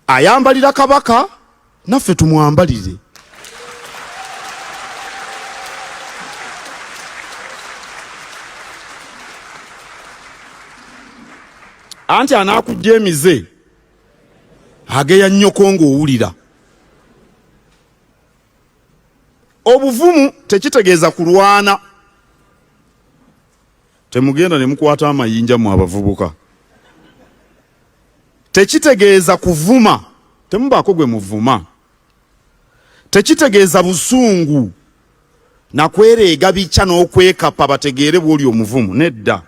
ayambalira kabaka naffe tumwambalire. Anti anakujja emize ageya nnyoko ng'owulira. Obuvumu tekitegeeza kulwana. Temugenda ne mukwata amayinja mu abavubuka. Tekitegeeza kuvuma, temubaako gwe muvuma. Tekitegeeza busungu na kwereega bica n'okwekapa bategeere bw'oli omuvumu. Nedda.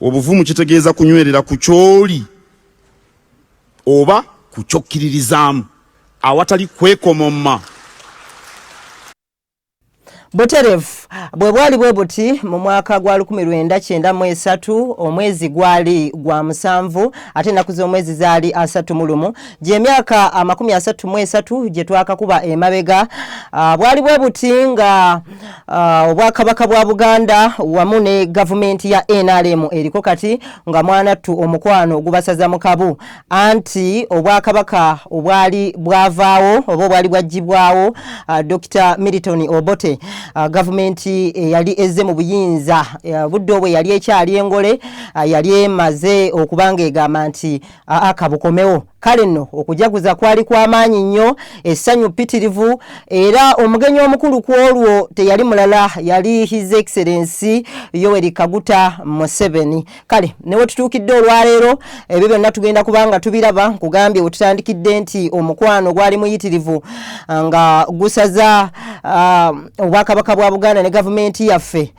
Obuvumu kitegeeza kunywerera ku kyoli oba ku kyokkiririzaamu awatali kwekomomma. Buterevu bwe bwali bwe buti mu mwaka gwa 1993 omwezi gwali gwa 7 ate ennaku z'omwezi zaali 31 gy'emyaka 33 gye twakakuba emabega. Bwali bwe buti nga obwakabaka bwa Buganda wamu ne gavumenti ya NRM eriko kati nga mwanattu omukwano ogubasaza mu kabu, anti obwakabaka obwali bwavaawo oba obwali bwaggyibwawo Dr. Milton Obote. Gavumenti yali ezze mu buyinza budde obwe yali ekyali engole yali emaze okubanga egamba nti akabukomewo. Kale nno okujaguza kwali kw'amaanyi nnyo, essanyu ppitirivu, era omugenyi omukulu ku olwo teyali mulala, yali His Excellency Yoweri Kaguta Museveni. Kale newe tutuukidde olwaleero ebyo byonna tugenda kubanga tubiraba. Nkugambye wetutandikidde nti omukwano gwali muyitirivu nga gusaza obwakabaka bwa Buganda ne gavumenti yaffe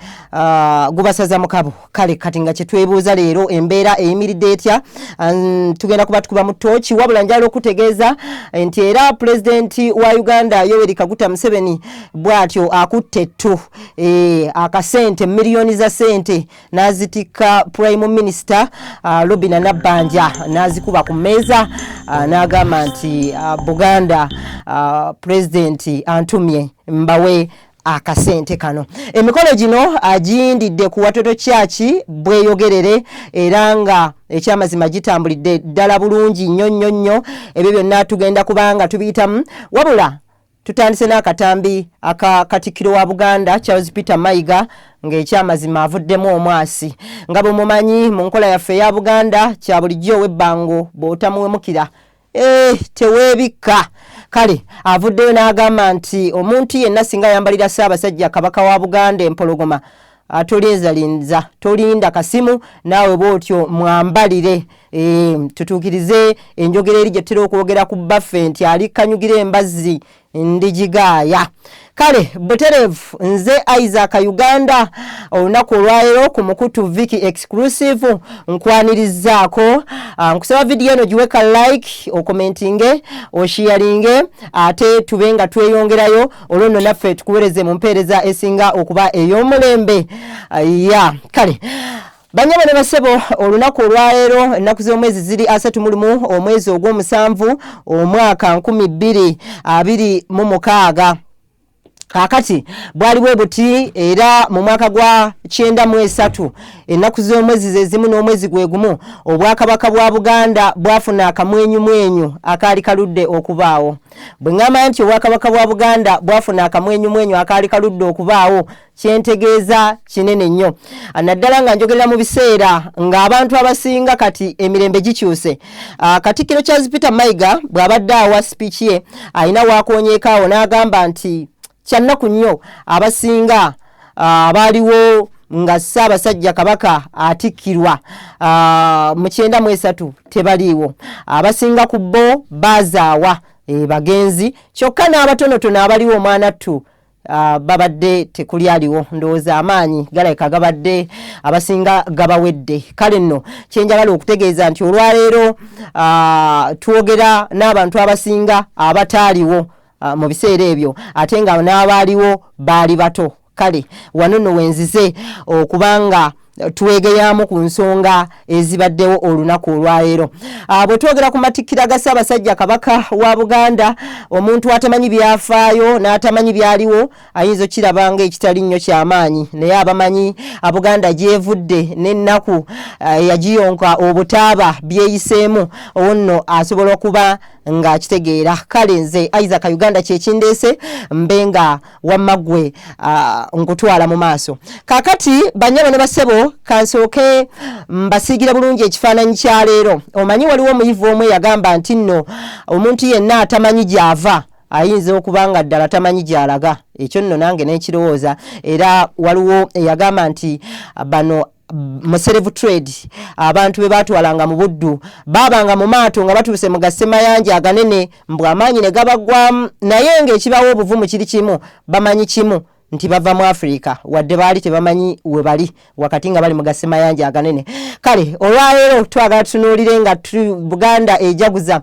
gubasaza mu kabo. Kale kati nga kye twebuuza leero embeera eyimiridde etya? Tugenda kuba tukuba mu ttooki wabula njala okutegeeza nti era pulezidenti wa Uganda Yoweri Kaguta Museveni bw'atyo akutte ettu akasente miliyoni za sente n'azitika Prime Minister Robinah Nabbanja n'azikuba ku mmeeza n'agamba nti Buganda pulezidenti antumye mbawe akasente kano. Emikolo gino agindidde ku Watoto Church bweyogerere era nga ekyamazima gitambulidde ddala bulungi nnyo. Ebyo byonna tugenda kubanga tubiyitamu, wabula tutandise n'akatambi aka Katikkiro wa Buganda Charles Peter Mayiga ng'ekyamazima avuddemu omwasi. Nga bwe mumanyi mu nkola yaffe ya Buganda kya bulijjo w'ebbango bw'otamuwemukira teweebikka. Kale avuddeyo n'agamba nti omuntu yenna singa yambalira Ssaabasajja Kabaka wa Buganda empologoma atolinza tolinda kasimu naawe bw'otyo mwambalire. Tutuukirize enjogera eri gye tutera okwogera ku baffe nti alikanyugira embazzi ndigigaaya. Kale buterevu nze Isaac Uganda olunaku olwaleero ku Mukutu Viki Exclusive nkwanirizaako. Nkusaba video eno giweka like, okomentinge, osharinge, ate tube nga tweyongerayo olwo nno naffe tukuweereze mu mpeereza esinga okuba ey'omulembe. Kale banyama ne basebo olunaku olwaleero ennaku z'omwezi ziri 31 omwezi ogw'omusanvu omwaka 2026. Kakati bwali bwe buti era mu mwaka gwa 93 ennaku z'omwezi zezimu n'omwezi gwe gumu obwakabaka bwa Buganda bwafuna akamwenyumwenyu akaali kaludde okubaawo. Bwe ngamba nti obwakabaka bwa Buganda bwafuna akamwenyumwenyu akaali kaludde okubaawo kyentegeeza kinene nnyo. Naddala nga njogerera mu biseera ng'abantu abasinga kati emirembe gikyuse. Katikkiro Charles Peter Mayiga bw'abadde awa speech ye alina waakoonyeekaawo n'agamba nti kyannaku nnyo abasinga abaaliwo nga Ssaabasajja Kabaka atikkirwa mu 93 tebaliiwo. Abasinga ku bo baazaawa bagenzi, kyokka n'abatonotono abaliwo omwanattu babadde tekuli aliwo. Ndowooza amaanyi galabika gabadde abasinga gabawedde. Kale nno kyenjagala okutegeeza nti olwaleero twogera n'abantu abasinga abataaliwo mu biseera ebyo ate nga n'abaaliwo baali bato. Kale wano nno wenzize okubanga tuwegeyamu ku nsonga ezibaddewo olunaku olwaleero. Bwe twogera ku matikkira ga Ssaabasajja Kabaka wa Buganda, omuntu atamanyi byafaayo n'atamanyi byaliwo ayinza okirabanga ekitali nnyo ky'amaanyi, naye abamanyi Buganda gyevudde n'ennaku yagiyonka obutaaba byeyiseemu onno asobola okuba nga kitegeera. Kale nze Isaac Uganda kyekindeese mbenga wamagwe nkutwala mu maaso. Kakati banyabo ne basebo kansooke mbasiigira bulungi ekifaananyi kya leero. Omanyi waliwo omuyivu omwe yagamba nti nno omuntu yenna atamanyi gy'ava ayinza okuba nga ddala tamanyi gy'alaga. Ekyo nno nange n'ekirowooza. Era waliwo eyagamba nti bano mu slave trade abantu be batwalanga mu buddu babanga mu maato nga batuuse mu gasemayanja aganene mbwa amaanyi ne gabagwamu, naye ng'ekibawo obuvumu kiri kimu, bamanyi kimu nti bava mu Afrika wadde baali tebamanyi we bali wakati nga bali mu gasemayanja aganene. Kale olwaleero twagala tunuulire nga Buganda ejaguza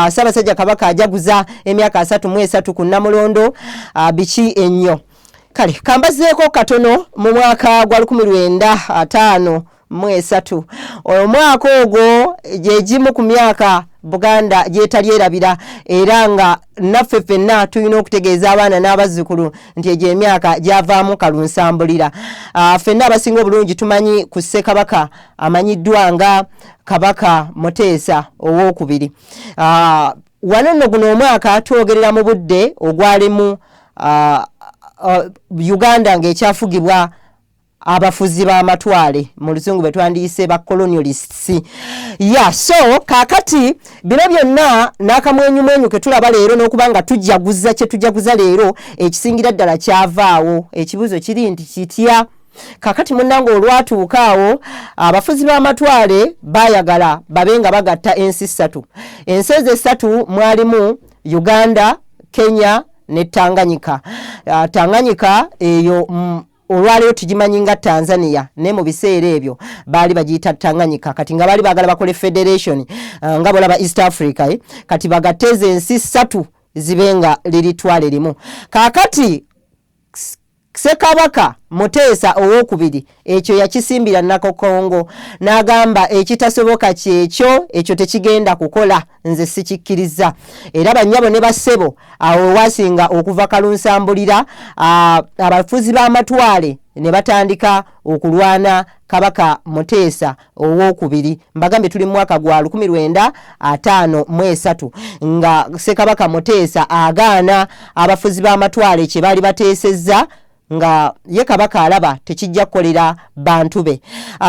Ssaabasajja Kabaka ajaguza emyaka 33 ku Namulondo biki ennyo. Kale kambazeeko katono mu mwaka gwa 1953 omwaka ogwo gyegimu ku myaka Buganda gyetali erabira, era nga naffe ffenna tulina okutegeeza abaana n'abazzukulu nti egyo emyaka gyavaamu kalunsambulira. Ffenna abasinga obulungi tumanyi ku Ssekabaka amanyiddwa nga Kabaka Muteesa owookubiri. Wano nno guno omwaka twogerera mu budde ogwalimu Uganda ng'ekyafugibwa abafuzi b'amatwale mu luzungu betwandiyise ba colonialists. So kakati bino byonna n'akamwenyumwenyu ke tulaba leero n'okubanga tujaguza kye tujaguza leero ekisingira ddala kyavaawo. Ekibuzo kiri nti kitya? Kakati munnange olwatuukaawo abafuzi b'amatwale baayagala babenga bagatta ensi 3. Ensi ezo 3 mwalimu Uganda, Kenya ne Tanganyika. Tanganyika eyo olwaleero tugimanyi nga Tanzania, ne mu biseera ebyo baali bagiyita Tanganyika. Kati nga baali baagala bakole federation nga bolaba East Africa kati bagateeze ensi 3 zibenga liritwale limu. Kakati Ssekabaka Muteesa owookubiri ekyo yakisimbira Nakokongo n'agamba ekitasoboka ekyo tekigenda kukola, nze sikikkiriza. Era bannyabo ne bassebo awo wasinga okuva kalunsambulira abafuzi b'amatwale ne batandika okulwana Kabaka Muteesa owookubiri. Mbagambe tuli mu mwaka gwa 1953 nga Ssekabaka Muteesa agaana abafuzi b'amatwale kye baali bateesezza nga ye Kabaka alaba tekijja kukolera bantu be.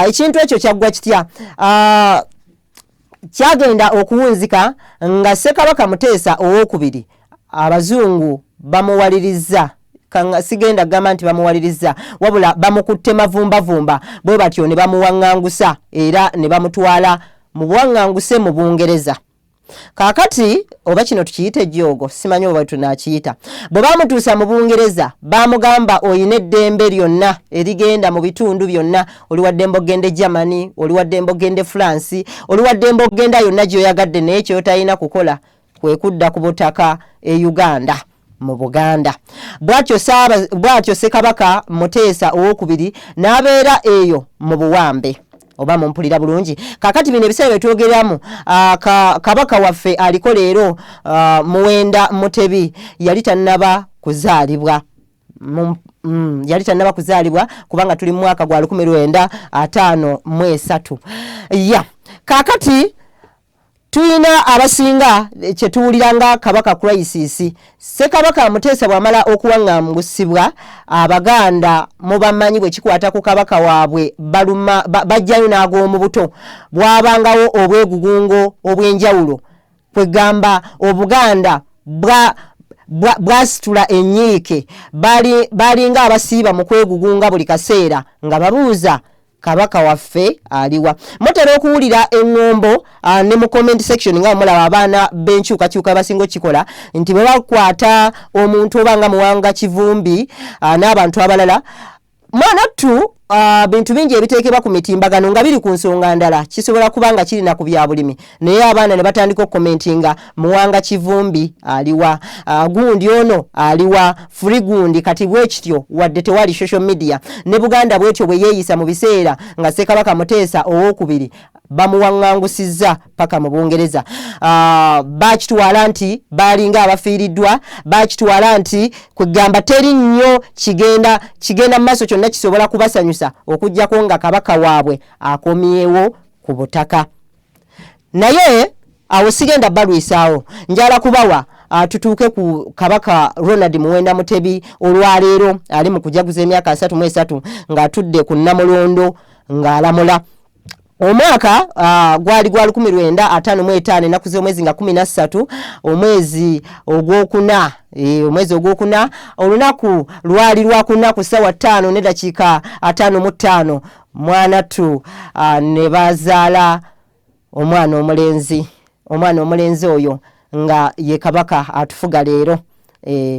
Ekintu ekyo kyaggwa kitya? Kyagenda okuwunzika nga Ssekabaka Muteesa owookubiri abazungu bamuwalirizza. Kanga sigenda gamba nti bamuwalirizza, wabula bamukutte mavumbavumba, bwe batyo ne bamuwaŋŋangusa era ne bamutwala mu buwaŋŋanguse mu Bungereza. Kakati oba kino tukiyite ejjoogo, simanyi oba tunakiyita. Bwe bamutuusa mu Bungereza bamugamba oyina eddembe lyonna erigenda mu bitundu byonna. Oli wa ddembe ogende Germany, oli wa ddembe ogende France, oli wa ddembe ogenda yonna gy'oyagadde, naye kyotalina kukola kwe kudda ku butaka e Uganda mu Buganda. Bw'atyo Ssekabaka Muteesa owookubiri n'abeera eyo mu buwambe. Oba mumpulira bulungi. Kakati bino ebiseera byetwogeramu Kabaka waffe aliko leero Muwenda Mutebi yali tannaba kuzaalibwa. Yali tannaba kuzaalibwa kubanga tuli mu mwaka gwa 1953. Kakati tuyina abasinga kye tuwuliranga Kabaka crisis. Ssekabaka Muteesa bw'amala okuwaŋŋangusibwa Abaganda mu bamanyi bwe kikwata ku Kabaka waabwe bajjayo n'ag'omu buto. Bwabangawo obwegugungo obw'enjawulo kwegamba Obuganda bwasitula ennyiike, balinga abasiiba mu kwegugunga buli kaseera nga babuuza Kabaka waffe aliwa. Mutera okuwulira eŋŋombo ne mu comment section nga mulaba abaana b'enkyukakyuka basinga okikola nti bwe bakwata omuntu oba nga Muwanga Kivumbi n'abantu abalala mwanattu bintu bingi ebiteekebwa ku mitimbagano nga biri ku nsonga ndala kisobola kubanga kirina ku bya bulimi, naye abaana ne batandika okukomentinga Muwanga Kivumbi aliwa, gundi ono aliwa, furi gundi kati bwekityo wadde tewali social media. Ne Buganda bwetyo bwe yeeyisa mu biseera nga Ssekabaka Muteesa owookubiri bamuwangangusizza paka mu Bungereza. Bakitwala nti balinga abafiiriddwa, bakitwala nti kugamba teri nnyo kigenda maaso kyonna kisobola kubasanyusa okujjako nga kabaka waabwe akomyewo ku butaka. Naye awo sigenda balwisaawo, njala kubawa tutuuke ku kabaka Ronald Muwenda Mutebi olwaleero ali mu kujaguza emyaka 33 ng'atudde ku Namulondo ng'alamula. Omwaka gwali gwa 1955 ennaku z'omwezi nga 13 omwezi ogwokuna olunaku lwali lwakuna ku ssaawa 5:55 mwanatu ne bazaala omwana omulenzi oyo nga ye kabaka atufuga leero,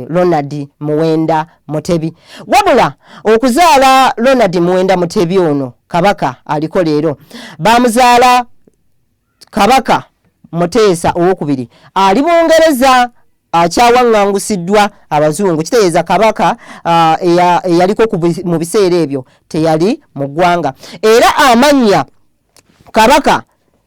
Ronald Muwenda Mutebi. Wabula okuzaala Ronald Muwenda Mutebi ono kabaka aliko leero, bamuzaala kabaka Muteesa owokubiri ali Bungereza akyawangangusiddwa abazungu. Kitegeeza kabaka eyaliko mu biseera ebyo teyali mu ggwanga, era amanya kabaka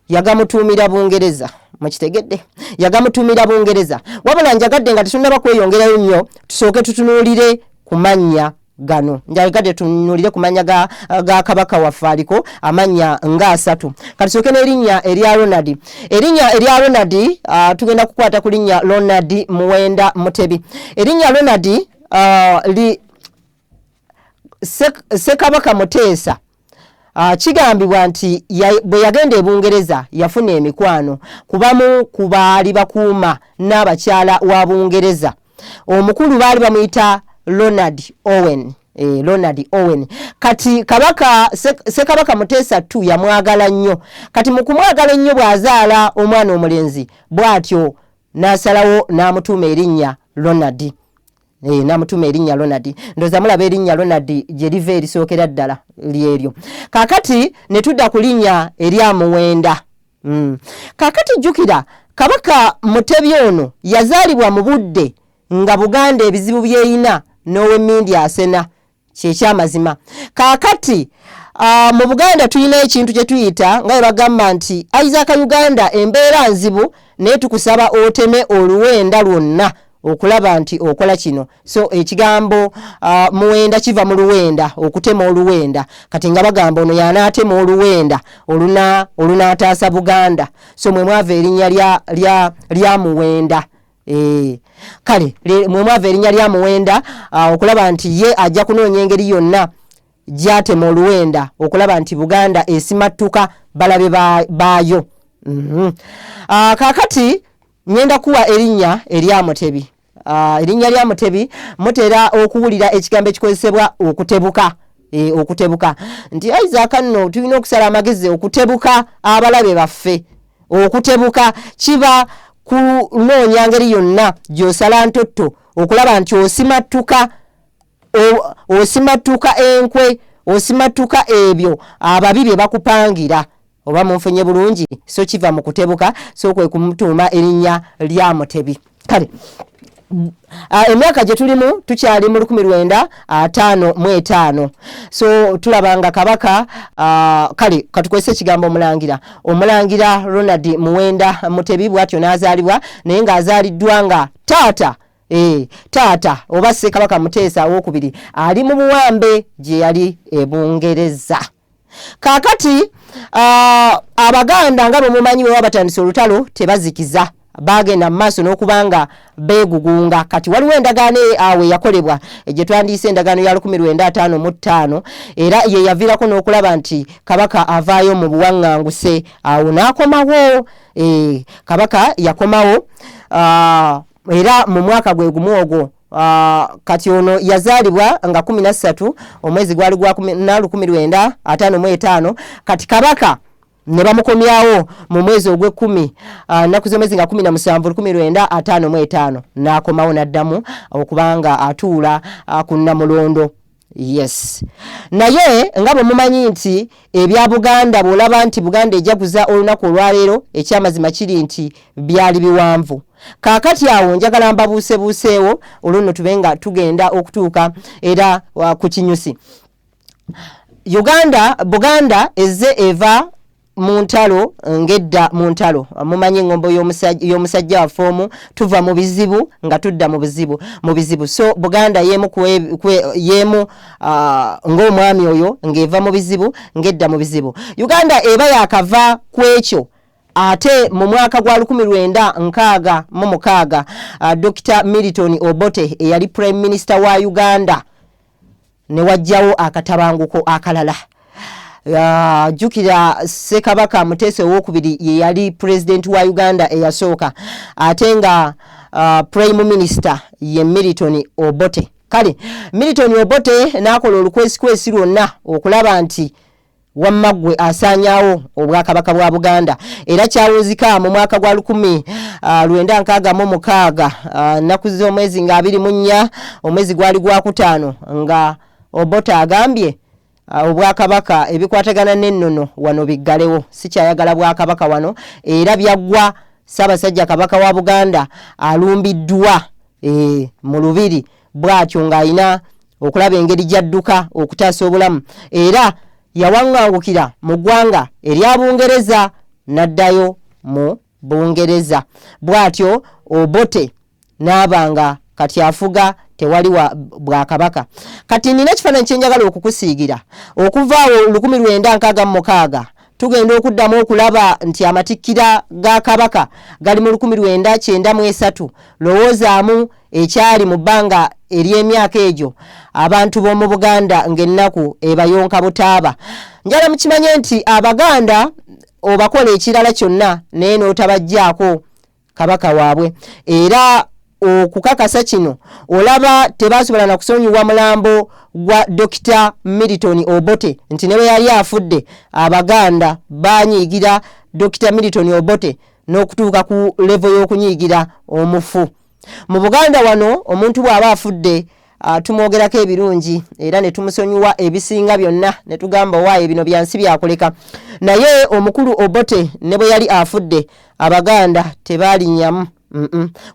yagamutuumira Bungereza. Mukitegedde, yagamutuumira Bungereza. Wabula njagadde nga tetunnaba kweyongerayo nnyo tusooke tutunuulire ku mannya gano. Njagadde tunuulire ku mannya ga kabaka waffe aliko amannya nga 3. Katusooke n'erinnya erya Ronald. Erinnya erya Ronald tugenda kukwata ku linnya Ronald Muwenda Mutebi. Erinnya Ronald Ssekabaka Muteesa kigambibwa nti bwe yagenda e Bungereza yafuna emikwano kubamu ku baali bakuuma n'abakyala wa Bungereza. Omukulu baali bamuyita Ronald Owen. Kati kabaka Ssekabaka Muteesa tu yamwagala nnyo. Kati mu kumwagala ennyo bw'azaala omwana omulenzi bw'atyo n'asalawo n'amutuuma erinnya Ronald. Namutuma erinnya Ronald. Ndoza mulaba erinnya Ronald gye liva erisookera ddala lyeryo. Kakati ne tudda ku linnya erya Muwenda. Kakati jjukira kabaka Mutebi ono yazaalibwa mu budde nga Buganda ebizibu byeyina n'ow'emmindi asena, kyekyamazima. Kakati mu Buganda tulina ekintu kye tuyita nga bagamba nti Isaac Uganda embeera nzibu naye tukusaba oteme oluwenda lwonna okulaba nti okola kino. So ekigambo Muwenda kiva mu luwenda, okutema oluwenda. Kati nga bagamba ono yanaatema oluwenda olunaataasa Buganda. So mwe mwava erinnya lya Muwenda. Kale mwe mwava erinnya lya Muwenda okulaba nti ye ajja kunoonya engeri yonna gyatema oluwenda okulaba nti Buganda esimattuka balabe baayo. Kakati ngenda kuwa erinnya erya Mutebi. Erinnya lya Mutebi mutera okuwulira ekigambo ekikozesebwa okutebuka. Okutebuka nti Isaac nno tulina okusala amagezi okutebuka abalabe baffe. Okutebuka kiba kunoonya ngeri yonna gy'osala ntotto okulaba nti osimattuka enkwe, osimattuka ebyo ababi bye bakupangira. Oba munfunye bulungi, so kiva mu kutebuka, so kwe kumutuuma erinnya lya Mutebi. Kale emyaka gye tulimu tukyali mu 1955. So tulabanga kabaka kale katukozesa ekigambo omulangira Ronald Muwenda Mutebi bw'atyo n'azaalibwa, naye ng'azaaliddwa nga taata oba Ssekabaka Muteesa owokubiri ali mu buwambe gye yali e Bungereza. Kakati Abaganda nga bwe mumanyi bwe batandise olutalo tebazikiza, bagenda mu maaso n'okubanga beegugunga. Kati waliwo endagaano awe yakolebwa gye twandiise endagaano ya 1955 era ye yaviirako n'okulaba nti kabaka avaayo mu buwaŋŋanguse. Awo n'akomawo, kabaka yakomawo era mu mwaka gwe gumu ogwo. Kati ono yazaalibwa nga 13 omwezi gwali gwa 1955. Kati kabaka ne bamukomyawo mu mwezi ogw'ekkumi nnaku z'omwezi nga 17 1955 n'akomawo n'addamu okubanga atuula ku Namulondo. Yes. Naye nga bwe mumanyi nti ebya Buganda bw'olaba nti Buganda ejaguza olunaku olwaleero ekyamazima kiri nti byali biwanvu. Kakati awo njagala mbabuuseewo olunno tubenga tugenda okutuuka era ku kinyusi. Buganda ezze eva muntalo ngedda muntalo mumanyi engombo y'omusajja wa fomu tuva mu bizibu nga tudda mu bizibu so Buganda yemu yemu ng'omwami oyo ng'eva mu bizibu ngedda mu bizibu Uganda eba yakava kwekyo ate mu mwaka gwa 1966 Dr. Milton Obote eyali Prime Minister wa Uganda ne wajjawo akatabanguko akalala jukira Ssekabaka Muteesa owookubiri ye yali president wa Uganda eyasooka ate nga Prime Minister ye Milton Obote kale Milton Obote n'akola olukwesikwesi lwonna okulaba nti Wammagwe asanyawo obwakabaka bwa Buganda era kyawuzika mu mwaka gwa 1966 nnaku z'omwezi nga 24 omwezi gwali gwa 5 nga Obote agambye obwakabaka ebikwatagana n'ennono wano biggalewo sikyayagala bwakabaka wano era byaggwa Ssaabasajja Kabaka wa Buganda alumbiddwa mu lubiri bw'atyo ng'ayina okulaba engeri gy'adduka okutaasa obulamu era yawaŋŋangukira mu ggwanga erya Bungereza n'addayo mu Bungereza bw'atyo Obote n'abanga kati afuga tewali wa bwakabaka kati nina kifaananyi kye njagala okukusiigira okuva awo 1966 tugenda okuddamu okulaba nti amatikkira ga kabaka gali mu 1993 lowoozaamu ekyali mu bbanga ery'emyaka egyo abantu b'omu Buganda ng'ennaku ebayonka butaaba njala mukimanye nti Abaganda obakola ekirala kyonna naye n'otabajjaako kabaka waabwe era okukakasa kino olaba tebasobola na kusonyiwa mulambo gwa Dr. Milton Obote nti ne bwe yali afudde Abaganda banyiigira Dr. Milton Obote n'okutuuka ku level y'okunyiigira omufu mu Buganda wano omuntu bw'aba afudde tumwogerako ebirungi era ne tumusonyiwa ebisinga byonna ne tugamba waaye bino byansi byakuleka naye omukulu Obote ne bwe yali afudde Abaganda tebalinnyamu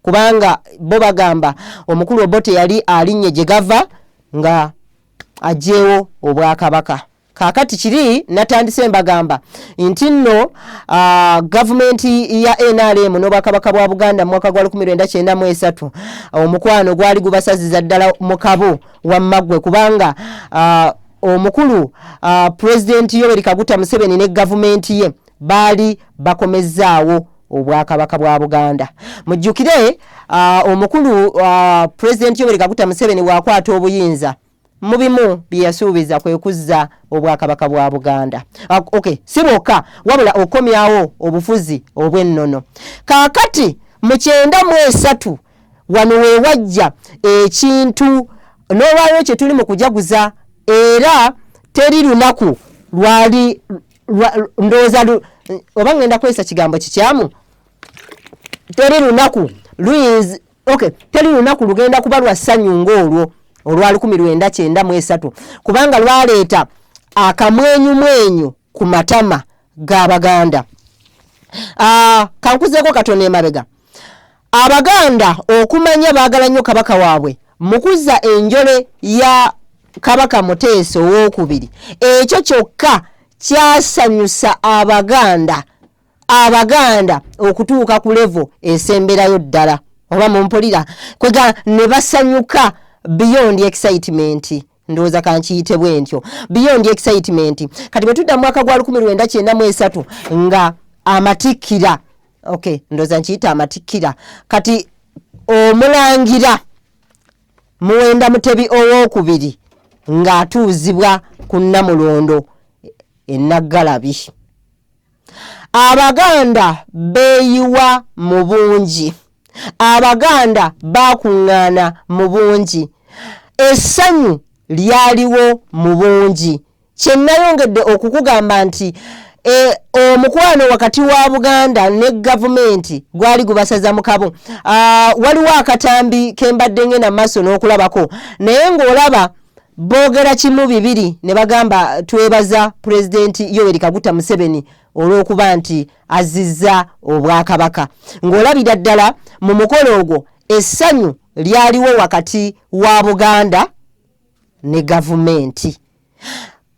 kubanga bo bagamba omukulu Obote yali alinnye gye gava nga ajeewo obwakabaka kakati kiri natandise mbagamba nti nno gavumenti ya NRM n'obwakabaka bwa Buganda mu mwaka gwa 1993 omukwano gwali gubasaziza ddala mu kabo Wammagwe kubanga omukulu President Yoweri Kaguta Museveni ne gavumenti ye baali bakomezzaawo obwakabaka bwa Buganda mujjukire omukulu President Yoweri Kaguta Museveni bwakwata obuyinza mu bimu bye yasuubiza kwe kuzza obwakabaka bwa Buganda siboka wabula okomyawo obufuzi obw'ennono kaakati mu 93 wano we wajja ekintu n'olwayo kye tuli mu kujaguza era teri lunaku lwali ndooza oba ngenda kwesa kigambo kikyamu teri lunaku teri lunaku lugenda kuba lwa ssanyu ng'olwo olwa 1993 kubanga lwaleeta akamwenyumwenyu ku matama g'Abaganda kankuzeeko katono emabega Abaganda okumanya baagala nnyo kabaka waabwe mukuza enjole ya Kabaka Muteesa owookubiri ekyo kyokka kyasanyusa Abaganda okutuuka ku level esemberayo ddala oba mumpulira kwega ne basanyuka beyond excitement ndowooza kankiyite bwe ntyo beyond excitement kati bwe tudda mu mwaka gwa 1993 nga amatikkira ndowooza nkiyita amatikkira kati omulangira Muwenda Mutebi owookubiri ng'atuuzibwa ku Namulondo Naggalabi Abaganda beeyiwa mu bungi Abaganda bakuŋŋaana mu bungi essanyu lyaliwo mu bungi kye nayongedde okukugamba nti omukwano wakati wa Buganda ne gavumenti gwali gubasaza mu kabo waliwo akatambi kembadde ngenda maaso n'okulabako naye ng'olaba boogera kimu bibiri ne bagamba twebaza President Yoweri Kaguta Museveni olw'okuba nti azizza obwakabaka ng'olabira ddala mu mukolo ogwo essanyu lyaliwo wakati wa Buganda ne gavumenti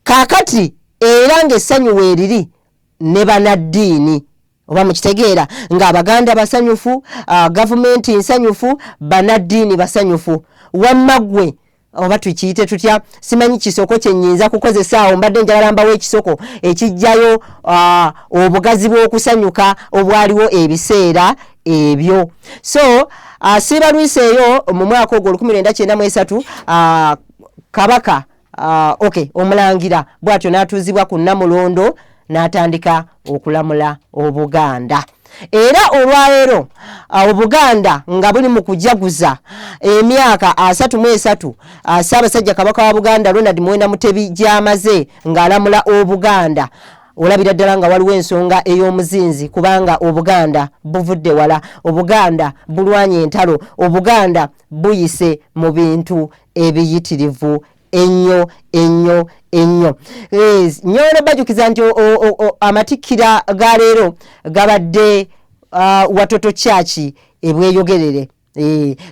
kaakati era ng'essanyu weeriri ne banaddiini oba mukitegeera ng'Abaganda basanyufu, gavumenti nsanyufu, banaddiini basanyufu. Wamma ggwe oba tukiyite tutya simanyi kisoko kyennyinza kukozesa awo mbadde njagala mbawo ekisoko ekijjayo obugazi bw'okusanyuka obwaliwo ebiseera ebyo. So Siba Lwise eyo mu mwaka ogwo 1993 Kabaka omulangira bw'atyo n'atuuzibwa ku Namulondo n'atandika okulamula Obuganda. Era olwaleero Obuganda nga buli mu kujaguza emyaka 33 Ssaabasajja Kabaka wa Buganda Ronald Muwenda Mutebi gy'amaze ng'alamula Obuganda, olabira ddala nga waliwo ensonga ey'omuzinzi kubanga Obuganda buvudde wala, Obuganda bulwanye entalo, Obuganda buyise mu bintu ebiyitirivu ennyo. Nyono bajukiza nti amatikkira ga leero gabadde Watoto Church ebweyogerere.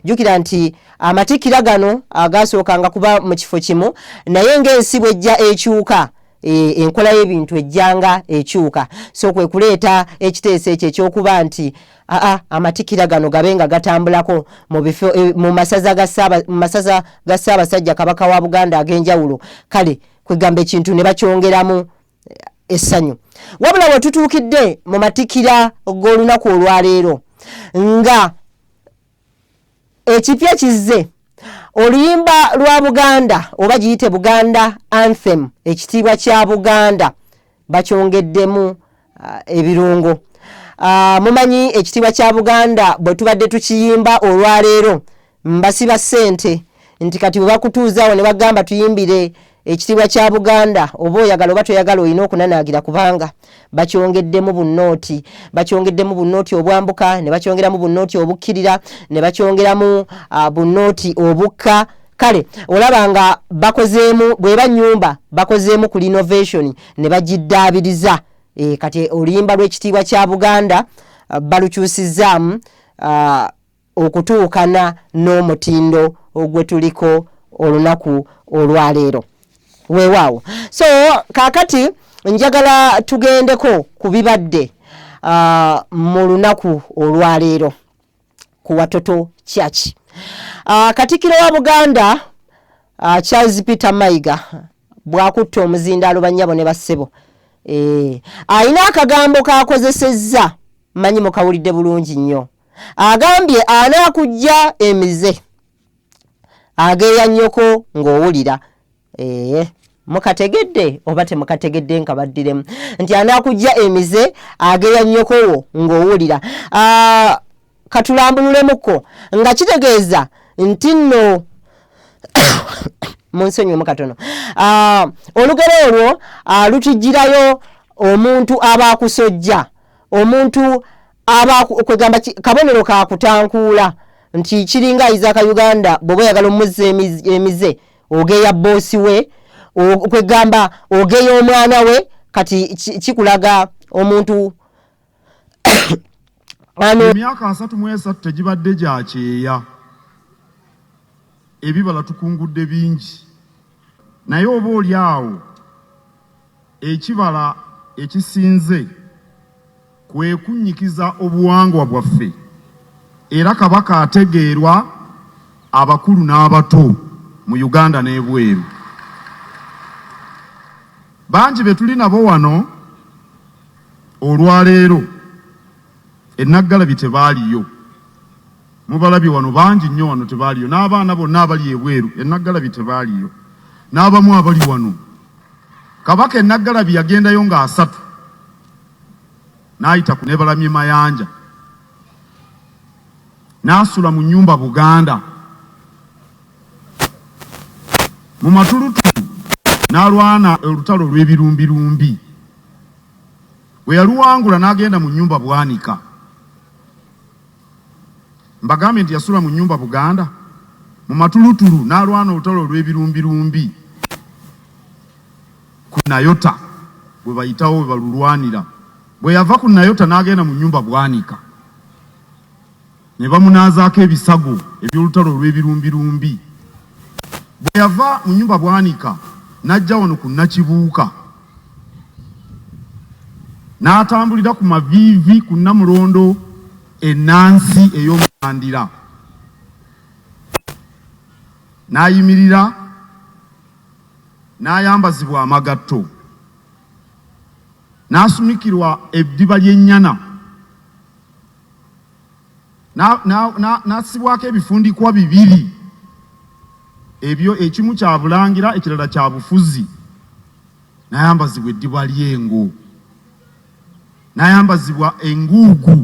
Jukira nti amatikkira gano agasookanga kuba mu kifo kimu naye ng'ensi bw'ejja ekyuka enkola y'ebintu ejjanga ekyuka. So kwe kuleeta ekiteeso ekyo ekyokuba nti amatikkira gano gabenga gatambulako mu masaza ga Ssaabasajja Kabaka wa Buganda ag'enjawulo. Kale kwegamba ekintu ne bakyongeramu essanyu. Wabula we tutuukidde mu matikkira g'olunaku olwaleero nga ekipya kizze oluyimba lwa Buganda oba giyite Buganda Anthem, ekitiibwa kya Buganda bakyongeddemu ebirungo. Mumanyi ekitiibwa kya Buganda bwe tubadde tukiyimba olwaleero mbasiba ssente nti kati bwe bakutuuzaawo ne bagamba tuyimbire ekitiibwa kya Buganda oba oyagala oba toyagala olina okunanaagira kubanga bakyongeddemu bunnooti obwambuka, ne bakyongeramu bunnooti obukkirira, ne bakyongeramu bunnooti obukka. Kale olaba nga bakozeemu bweba nnyumba bakozeemu ku renovation ne bagiddaabiriza. Kati oluyimba lw'ekitiibwa kya Buganda balukyusizzaamu okutuukana n'omutindo ogwe tuliko olunaku olwaleero. Weewaawo. So kaakati njagala tugendeko ku bibadde mu lunaku olwaleero ku Watoto Church. Katikkiro wa Buganda Charles Peter Mayiga bw'akutte omuzindaalo bannyabo ne bassebo. Alina akagambo k'akozesezza manyi mukawulidde bulungi nnyo. Agambye anaakujja emize ageeya nnyoko ng'owulira. Mukategedde oba temukategedde nkabaddiremu nti anaakujja emize ageeya nnyoko ng'owulira. Katulambululemuko nga kitegeeza nti nno munsonyiwemu katono. Olugero olwo lutujjirayo omuntu aba akusojja, omuntu aba kwegamba kabonero ka kutankuula nti kiringa Isaac Uganda bw'oba oyagala omuzza emize ogeeya boosi we, kwegamba ogeeya omwana we. Kati kikulaga omuntu emyaka 33 tegibadde gya kyeya, ebibala tukungudde bingi, naye oba oli awo ekibala ekisinze kwe kunnyikiza obuwangwa bwaffe, era Kabaka ategeerwa abakulu n'abato mu Uganda n'ebweru. Bangi be tuli nabo wano olwaleero Ennaggalabi tebaaliyo, mubalabye wano bangi nnyo wano tebaaliyo, n'abaana bonna abali ebweru Ennaggalabi tebaaliyo, n'abamu abali wano. Kabaka Ennaggalabi yagendayo nga 3 n'ayita ku Nebalamye Mayanja n'asula mu nnyumba Buganda mu matulutulu n'alwana olutalo lw'ebirumbirumbi. We yaluwangula n'agenda mu nnyumba Bwanika. Mbagambye nti yasula mu nnyumba Buganda mu matulutulu n'alwana olutalo lw'ebirumbirumbi ku Nayota bwe bayitawo bwe balulwanira. Bwe yava ku Nayota n'agenda mu nnyumba Bwanika ne bamunaazaako ebisago eby'olutalo lw'ebirumbirumbi. Bwe yava mu nnyumba Bwanika n'ajja wano ku Nakibuuka n'atambulira ku maviivi ku Namulondo Enansi ey'Omukandira n'ayimirira n'ayambazibwa amagatto n'asumikirwa eddiba ly'ennyana n'assibwako ebifundikwa bibiri ebyo ekimu kya bulangira ekirala kya bufuzi n'ayambazibwa eddiba ly'engo n'ayambazibwa enguugu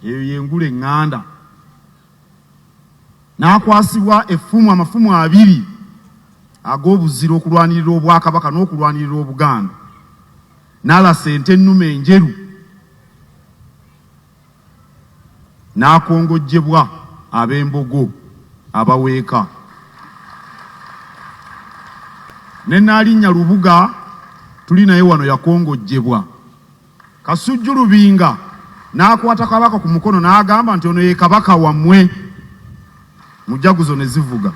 eyo y'engulu eŋŋanda n'akwasibwa amafumu abiri ag'obuzira okulwanirira obwakabaka n'okulwanirira Obuganda n'alasa ente ennume enjeru n'akongojjebwa ab'embogo abaweeka ne Nnaalinnya Lubuga tuli naye wano yakongojjebwa. Kasujju Lubinga n'akwata kabaka ku mukono n'agamba nti ono ye kabaka wammwe, mujaguzo ne zivuga.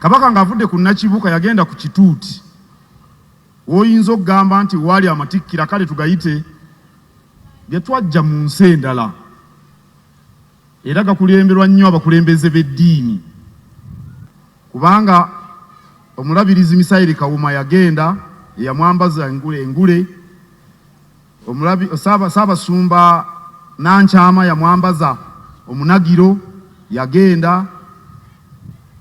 Kabaka ng'avudde ku Nakibuka yagenda ku Kituuti. Oyinza okugamba nti waali amatikkira, kale tugayite bye twajja mu nsi endala, era gakulemberwa nnyo abakulembeze b'eddiini, kubanga omulabirizi Misairi Kawuma yagenda eyamwambaza engule, Ssaabasumba Nankyama yamwambaza omunagiro yagenda,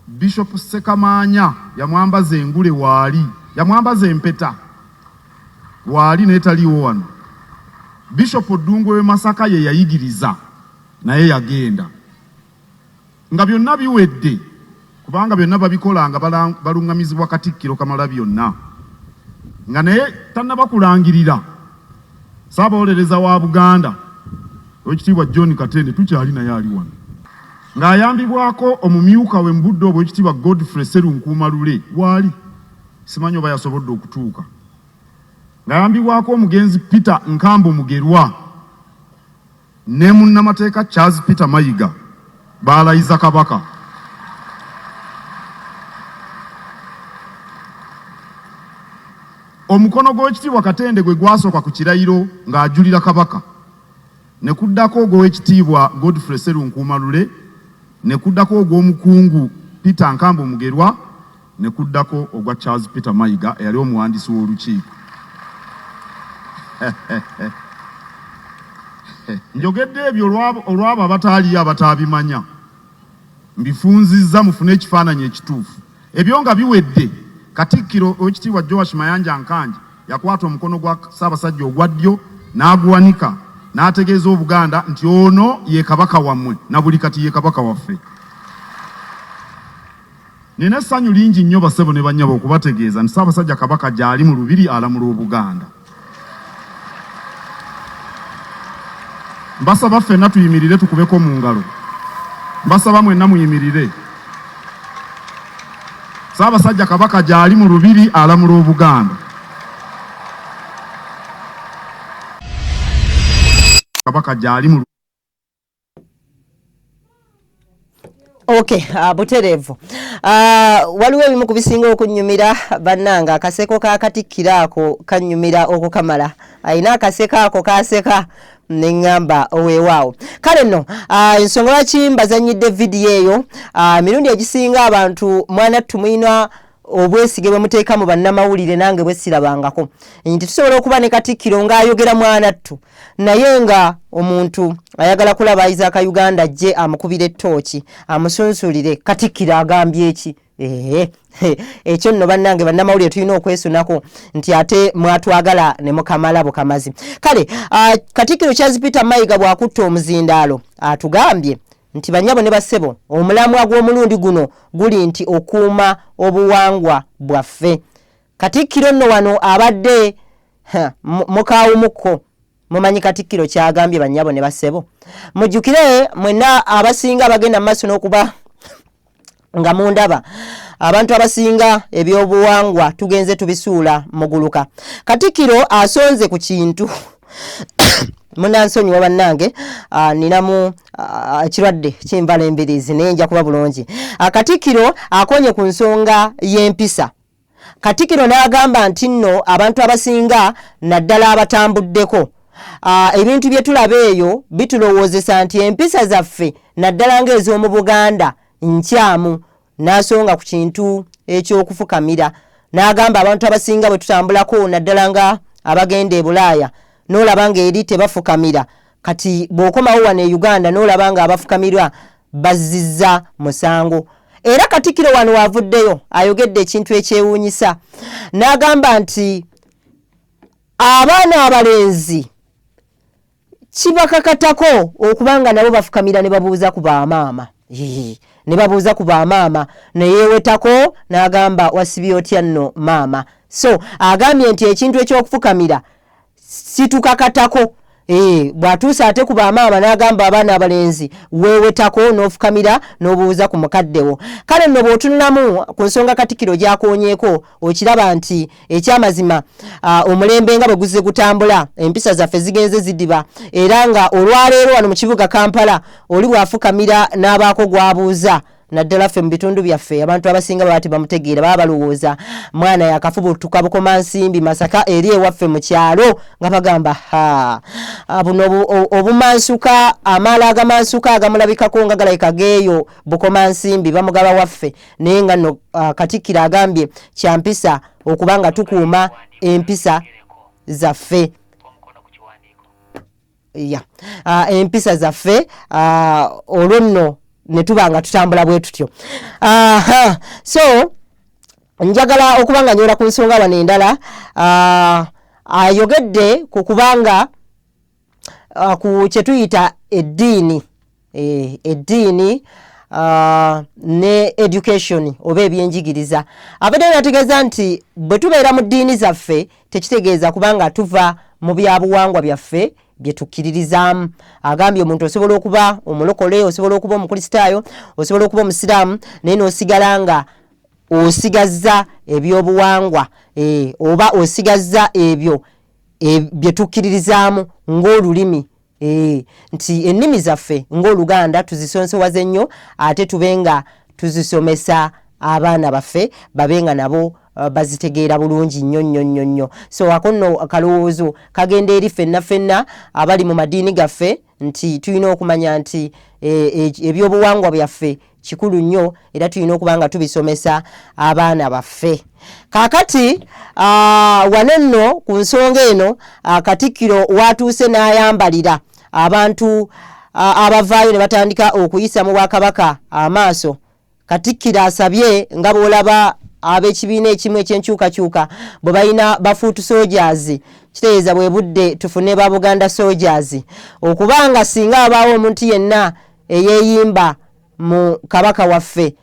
Bishop Ssekamaanya yamwambaza engule waali, yamwambaza empeta waali n'etaliwo wano. Bishop Odungo w'e Masaka ye yayigiriza naye yagenda. Nga byonna biwedde, kubanga byonna babikolanga balungamizibwa Katikkiro Kamalabyonna, nga naye tannabakulangirira Ssaabawolereza wa Buganda Oweekitiibwa John Katende tukyali naye ali wano, ng'ayambibwako omumyuka we mu budde Oweekitiibwa Godfrey Sserunkuumalule waali, simanyi oba yasobodde okutuuka, ng'ayambibwako omugenzi Peter Nkambo Mugerwa ne munnamateeka Charles Peter Mayiga baalayiza kabaka. Omukono gw'Oweekitiibwa Katende gwe gwasooka ku kirayiro ng'ajulira kabaka, ne kuddako ogw'Oweekitiibwa Godfrey Sserunkuumalule, ne kuddako ogw'omukungu Peter Nkambo Mugerwa, ne kuddako ogwa Charles Peter Mayiga eyali omuwandiisi w'olukiiko. Njogedde ebyo olw'abo abataaliyo abataabimanya, mbifunzizza mufune ekifaananyi ekituufu. Ebyo nga biwedde, Katikkiro Oweekitiibwa Joash Mayanja Nkanje yakwata omukono gwa Ssaabasajja ogwa ddyo n'aguwanika n'ategeeza Obuganda nti ono ye kabaka wammwe na buli kati ye kabaka waffe. Nina essanyu lingi nnyo bassebo ne bannyabo okubategeeza nti Ssaabasajja Kabaka gy'ali mu lubiri alamula Obuganda. Mbasaba ffenna tuyimirire tukubeko mu ngalo. Mbasaba mwenna muyimirire. Ssaabasajja Kabaka gy'ali mu lubiri alamula Obuganda. Kabaka gy'ali mu Okay, buterevu. Waliwo ebimu ku bisinga okunyumira bannanga, akaseko ka Katikkiro ako kanyumira okukamala. Ayina akaseko ako kaseka neŋŋamba oweewaawo. Kale nno ensonga lwaki mbazannyidde vidiyo eyo, mirundi egisinga abantu mwanattu mulina obwesige bwe muteeka mu bannamawulire, nange bwe sirabangako nti tusobola okuba ne Katikkiro ng'ayogera mwanattu naye nga omuntu ayagala kulaba Isaac Uganda ajje amukubira ettooki amusunsulire Katikkiro agambye eki. Ekyo nno bannange bannamawulire tulina okwesunako nti ate mwatwagala ne mukamala bukamazi. Kale Katikkiro Charles Peter Mayiga bw'akutta omuzindaalo atugambye nti bannyabo ne bassebo omulamwa gw'omulundi guno guli nti okuuma obuwangwa bwaffe. Katikkiro nno wano abadde mukaawumukko, mumanyi Katikkiro kyagambye bannyabo ne bassebo. Mujjukire mwenna abasinga abagenda mu maaso n'okuba nga mundaba, abantu abasinga ebyobuwangwa tugenze tubisuula muguluka. Katikkiro asonze ku kintu munansonyiwa bannange, ninamu ekirwadde kinvala embirizi naye nja kuba bulungi. Katikkiro akonye ku nsonga y'empisa. Katikkiro n'agamba nti nno abantu abasinga naddala abatambuddeko ebintu bye tulaba eyo bitulowoozesa nti empisa zaffe naddala ng'ez'omu Buganda nkyamu, n'asonga ku kintu ekyokufukamira. N'agamba abantu abasinga bwe tutambulako naddala nga abagenda e Bulaaya n'olaba ng'eri tebafukamira, kati bw'okomawo wano e Uganda n'olaba nga abafukamirwa bazzizza musango. Era Katikkiro wano wavuddeyo ayogedde ekintu ekyewuunyisa, n'agamba nti abaana abalenzi kibakakatako okubanga nabo bafukamira ne babuuza ku bamaama, ne babuuza ku bamaama, ne yeewetako n'agamba wasibye otya nno maama. So agambye nti ekintu ekyokufukamira situkakatako. Bw'atuusa ate ku bamaama n'agamba abaana abalenzi weewetako n'ofukamira n'obuuza ku mukaddewo. Kale nno bw'otunulamu ku nsonga Katikkiro gy'akoonyeeko okiraba nti ekyamazima omulembe nga bwe guzze gutambula, empisa zaffe zigenze zidiba, era nga olwaleero wano mu kibuga Kampala oli bw'afukamira n'abaako gw'abuuza naddala ffe mu bitundu byaffe abantu abasinga baba tebamutegeera, baba balowooza mwana yakafubutuka Bukomansimbi Masaka eri ewaffe mu kyalo nga bagamba buno obumansuka, amaala agamansuka agamulabikako nga galayika geeyo Bukomansimbi bamugaba waffe. Naye nga nno Katikkiro agambye kyampisa okubanga tukuuma empisa zaffe. Empisa zaffe olwo nno ne tubanga tutambula bwe tutyo. So njagala okubanga nyola ku nsonga wano endala, ayogedde ku kubanga ku kye tuyita eddiini, ne education oba ebyenjigiriza. Abadde nategeeza nti bwe tubeera mu ddiini zaffe tekitegeeza kubanga tuva mu byabuwangwa byaffe bye tukkiririzaamu. Agambye omuntu osobola okuba omulokole, osobola okuba omukristaayo, osobola okuba omusiraamu, naye n'osigala nga osigazza ebyobuwangwa oba osigazza ebyo bye tukkiririzaamu ng'olulimi. Nti ennimi zaffe ng'Oluganda tuzisonsowaze nnyo, ate tubenga tuzisomesa abaana baffe babenga nabo bazitegeera bulungi nnyo. So ako nno akalowoozo kagenda eri ffenna abali mu madiini gaffe nti tulina okumanya nti ebyobuwangwa byaffe kikulu nnyo era tulina okuba nga tubisomesa abaana baffe. Kaakati wano nno ku nsonga eno Katikkiro watuuse n'ayambalira abantu abavaayo ne batandika okuyisa mu Bwakabaka amaaso. Katikkiro asabye nga bw'olaba ab'ekibiina ekimu ekyenkyukakyuka bwe balina bafuutu soldiers, kitegeeza bwe budde tufune ba Buganda soldiers, okubanga singa abaawo omuntu yenna eyeeyimba mu Kabaka waffe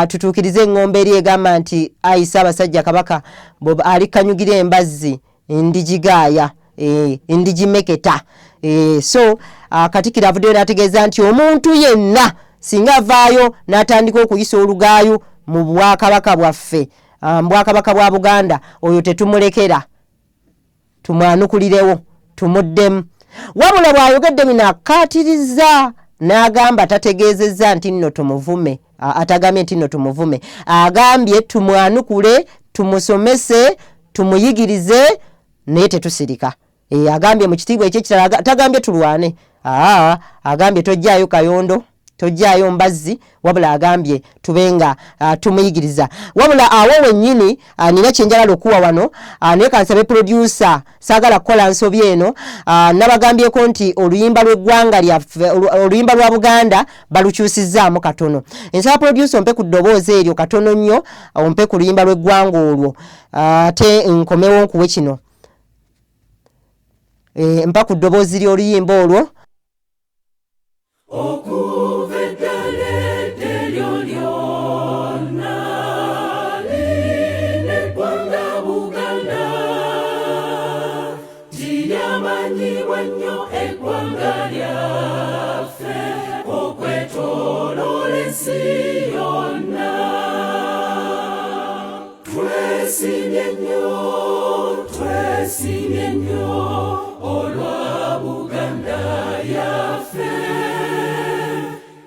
tutuukirize engombe eri egamba nti ayisa abasajja Kabaka alikanyugira embazzi ndigigaaya ndigimeketa. So Katikkiro avuddeyo n'ategeeza nti omuntu yenna singa avaayo n'atandika okuyisa olugaayo mu Bwakabaka bwaffe, Bwakabaka bwa Buganda, oyo tetumulekera, tumwanukulirewo, tumuddemu. Wabula bw'ayogedde bino akkaatiriza n'agamba tategeezezza nti nno tumuvume, atagambye nti nno tumuvume, agambye tumwanukule, tumusomese, tumuyigirize, naye tetusirika. Agambye mu kitiibwa ekyekirala tagambye tulwane, agambye tojjaayo kayondo, tojjaayo mbazzi, wabula agambye tubenga tumuyigiriza. Wabula awo wennyini nina kye njagala okuwa wano, naye kansabe producer saagala kukola nsobi eno, nabagambyeko nti oluyimba lw'eggwanga lyaffe, oluyimba lwa Buganda balukyusizzaamu katono. Nsaba producer ompe ku ddoboozi eryo katono nnyo, ompe ku luyimba lw'eggwanga olwo, ate nkomewo nkuwe kino. Mpa ku ddoboozi ly'oluyimba olwo.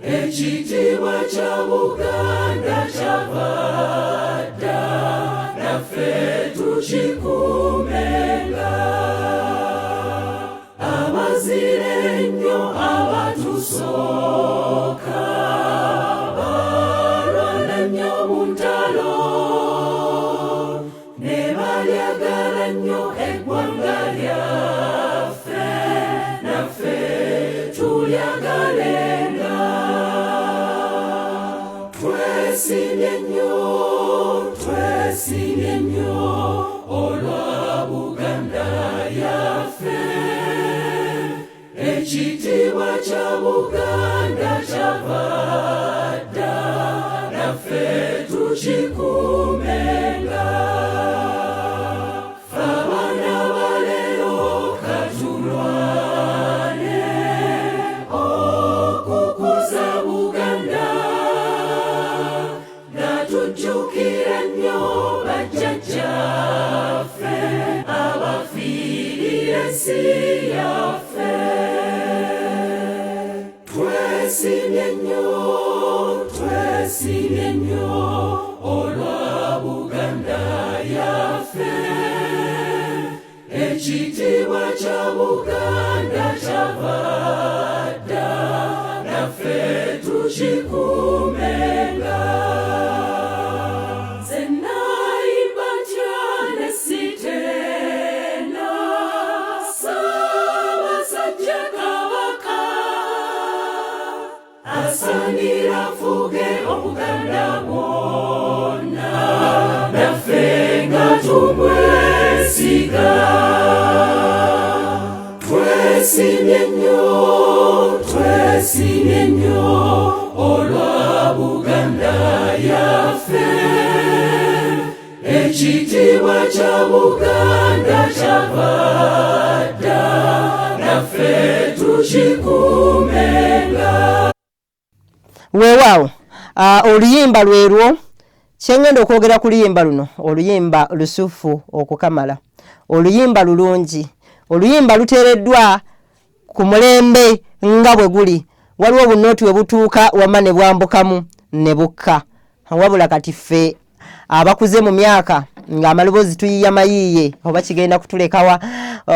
Ekitiibwa kya Buganda kyavadda naffe tuchikumenga abazire nnyo abatusooka balwana nnyo mu ntalo ne balyagala nnyo eggwanga lyaffe naffe tulyagalenga twesimye nnyo olwa Buganda yaffe ekitiibwa kya Buganda kyavadda naffe tukikumenga ffe abaana ba leero katulwane okukuza Buganda nga tujjukira nnyo bajjajjaffe abafiirira ensi yaffe twesimye nnyo olwa Buganda yaffe ekitiibwa kya Buganda kyavadda naffe tukikumenga zenayimba ntya ne siteena Ssaabasajja Kabaka asaanira afuge Obuganda bwonna naffe nga tumwesiga twesimye nnyo olwa Buganda yaffe ekitiibwa kya Buganda kyavadda naffe tukikumenga weewaawo oluyimba lwerwo kyengenda okwogera ku luyimba luno oluyimba lusufu okukamala oluyimba lulungi oluyimba luteereddwa ku mulembe nga bwe guli waliwo obunooti we butuuka wamma ne bwambukamu ne bukka wabula kati ffe abakuze mu myaka ng'amaloboozi tuyiya mayiiye oba kigenda kutulekawa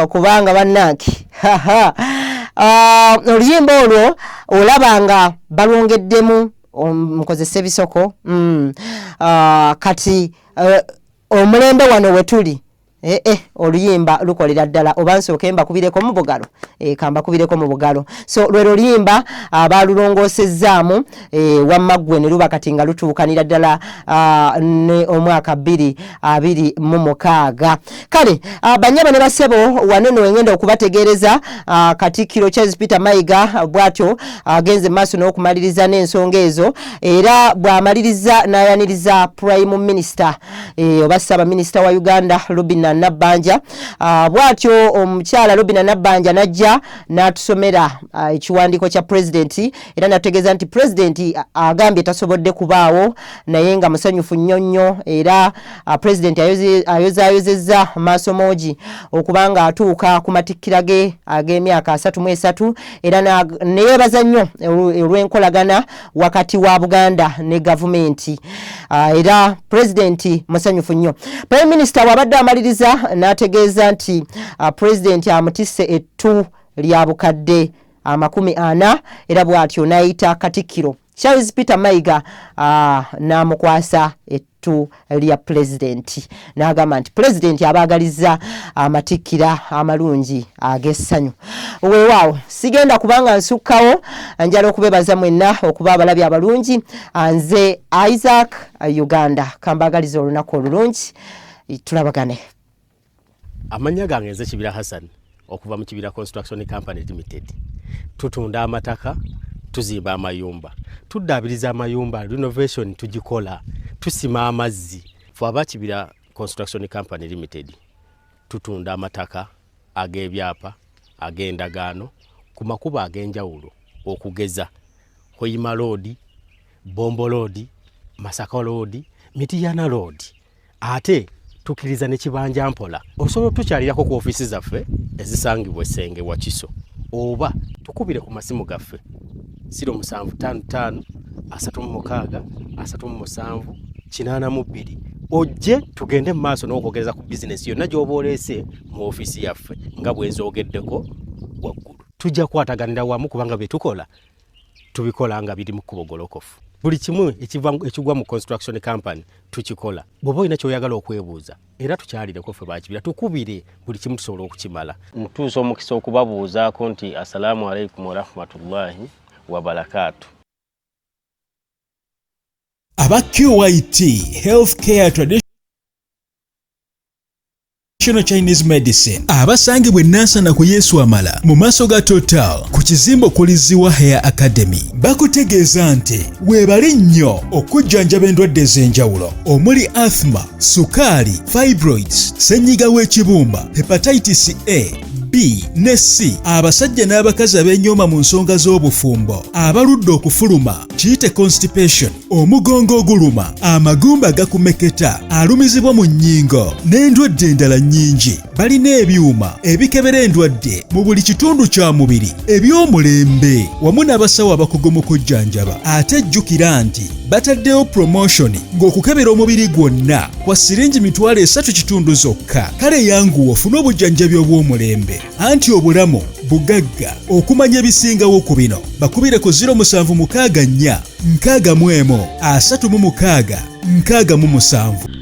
kubanga bannange oluyimba olwo olaba nga balwongeddemu nkozesa ebisoko kati omulembe wano we tuli oluyimba lukolera ddala oba nsooke mbakubireko mu bugalo kambakubireko mu bugalo so lwe luyimba balulongoosezaamu wamma ggwe ne luba kati nga lutuukanira ddala ne omwaka 2026 kale banyama ne basebo wano wengenda okubategeereza Katikkiro Charles Peter Mayiga bw'atyo agenze maaso n'okumaliriza n'ensonga ezo era bw'amaliriza n'ayaniriza Prime Minister oba Ssaabaminisita wa Uganda Robinah Nabbanja bw'atyo omukyala Robinah Nabbanja najja n'atusomera ekiwandiiko kya President era nategeeza nti President agambye tasobodde kubaawo naye nga musanyufu nnyo era President ayozaayozezza maaso moogi okubanga atuuka ku matikkira ge ag'emyaka 33 era neyeebaza nnyo olw'enkolagana wakati wa Buganda ne gavumenti era President musanyufu nnyo. Prime Minister wabadde amaliriza n'ategeeza nti President amutisse ettu lya bukadde 40 era bw'atyo n'ayita Katikkiro Charles Peter Mayiga n'amukwasa ettu lya President n'agamba nti President abaagalizza amatikkira amalungi ag'essanyu. Weewaawo sigenda kubanga nsukkawo njala okubebaza mwenna okuba abalabi abalungi nze Isaac Uganda kambaagaliza olunaku olulungi tulabagane. Amanya gange nze Kibira Hassan okuva mu Kibira Construction Company Limited. Tutunda amataka, tuzimba amayumba, tuddaabiriza amayumba, renovation tugikola, tusima amazzi. Fwaba Kibira Construction Company Limited. Tutunda amataka ag'ebyapa, ag'endagaano ku makubo ag'enjawulo okugeza Hoima Road, Bombo Road, Masaka Road, Mityana Road. Ate tukiriza ne Kibanja Mpola. Osobola tukyalirako ku office zaffe ezisangibwa Ssenge wa Kiso. Oba tukubire ku masimu gaffe 0755 36 37 82 ojje tugende mu maaso n'okwogereza ku bizinesi yonna gy'oba oleese mu ofiisi yaffe nga bwenzoogeddeko waggulu. Tujja kwataganira wamu kubanga bye tukola tubikola nga biri mu kkubo golokofu. Buli kimu ekigwa mu construction company tukikola. Bw'oba olina ky'oyagala okwebuuza era tukyalireko ffe bakibira tukubire buli kimu tusobola okukimala. Ntuusa omukisa okubabuuzaako nti assalaamu alaikum wa rahmatullahi wa barakatuh. Aba QYT Healthcare Traditional Chinese Medicine abasangibwa Nansana ku Yesu Amala mu maaso ga Total ku kizimbo kuliziwa Hair Academy bakutegeeza nti weebali nnyo okujjanjaba endwadde ez'enjawulo omuli asthma, sukaali, fibroids, ssenyiga w'ekibumba, hepatitis A, B ne C, abasajja n'abakazi ab'enyooma mu nsonga z'obufumbo, abaludde okufuluma kiyite constipation, omugongo oguluma, amagumba gakumeketa, alumizibwa mu nnyingo n'endwadde endala nnyingi. Balina ebyuma ebikebera endwadde mu buli kitundu kya mubiri eby'omulembe wamu n'abasawo abakugu mu kujjanjaba. Ate jjukira nti bataddewo promotion ng'okukebera omubiri gwonna kwa siringi mitwalo 3 zokka. Kale yanguwa ofune obujjanjabi obw'omulembe anti obulamu bugagga. Okumanya ebisingawo ku bino bakubire ku 076 4 61 36 67.